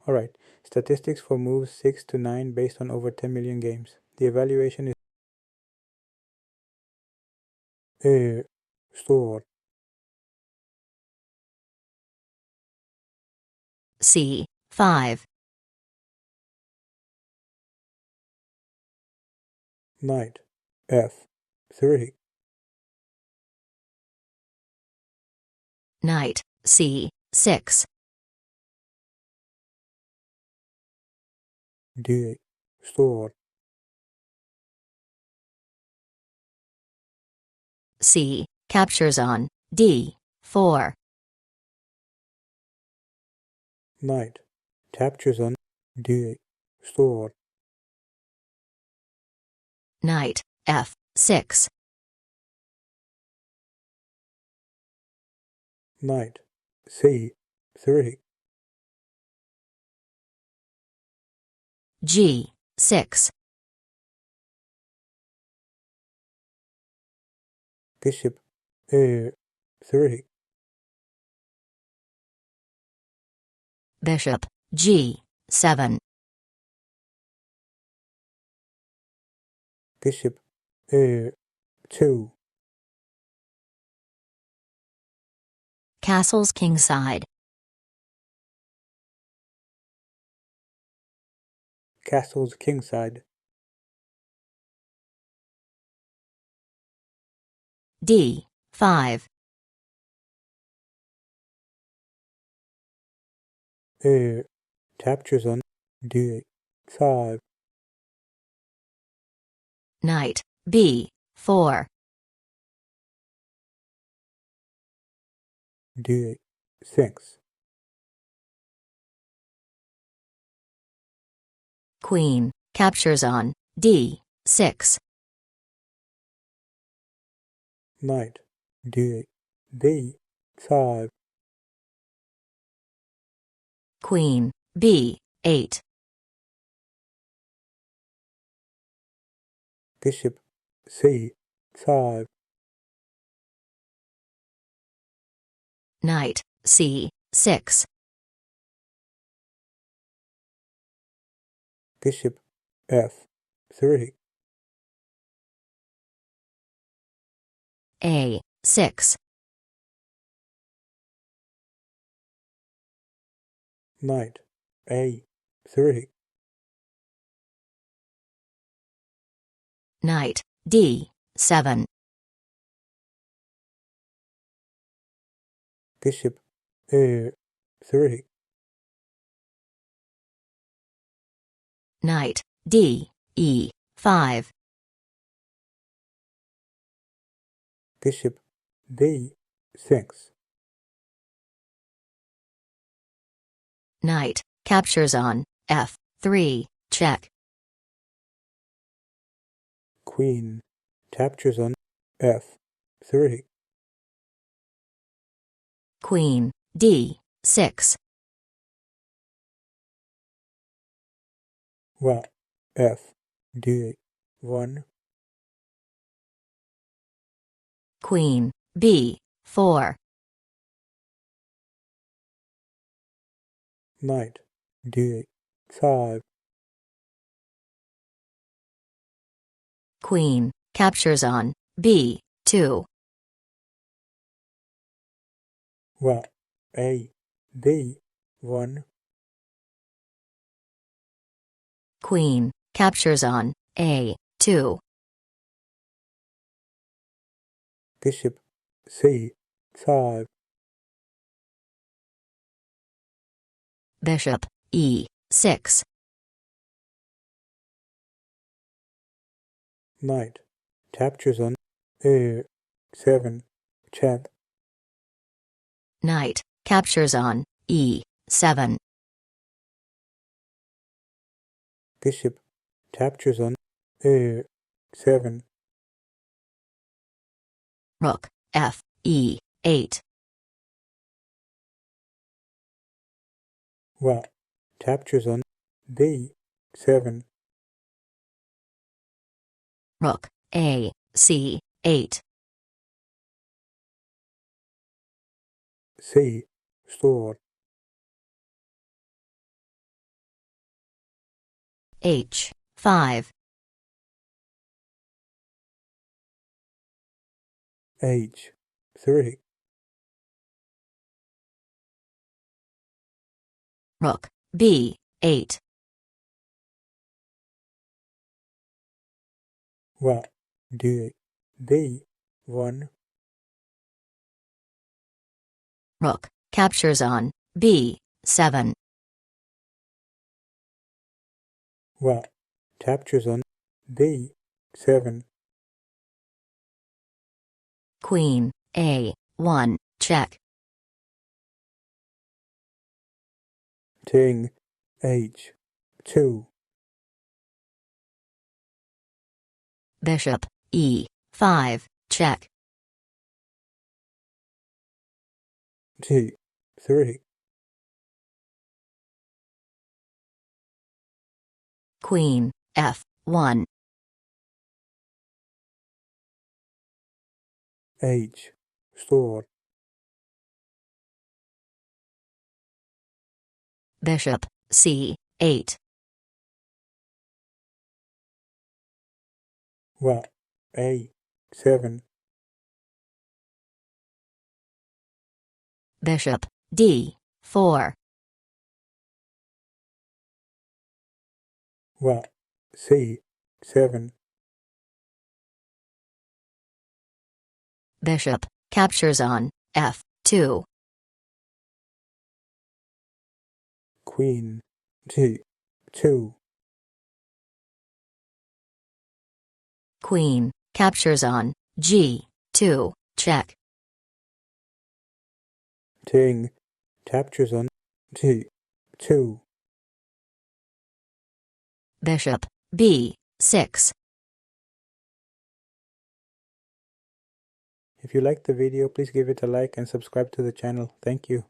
Alright, statistics for moves 6 to 9 based on over 10 million games. The evaluation is store. C. 5. Knight F3. Knight C6. D8 store. C. Captures on D4. Knight captures on D8 store. Knight F6. Knight C3. G6. Bishop A3. Bishop G7. Bishop A2. Castles kingside. Castles kingside. D5. A captures on D8 5. Knight B4. D8 6. Queen captures on D6. Knight D8 B5. Queen B8. Bishop C5. Knight C6. Bishop F3. A6. Knight A3. Knight D7. Bishop A3. Knight DE5. Bishop B6. Knight captures on F3 check. Queen captures on F3. Queen D6. Well, F D8 1. Queen B4. Knight D8 5. Queen captures on B2. Well, A B1. Queen captures on A2. Bishop C5. Bishop E6. Knight captures on A7 check. Knight captures on E7. Bishop captures on A7. Rook Fe8. Well, captures on B7. Rook AC8. C store. H5. H3. Rook B8. What do B1? Rook captures on B7. What captures on B7? Queen A1 check. King H2. Bishop E5 check. G3. Queen F1. H store. Bishop C8. What A7? Bishop D4. What C7? Bishop captures on F2. Queen G2. Queen captures on G2 check. King captures on G2. Bishop B6. If you liked the video, please give it a like and subscribe to the channel. Thank you.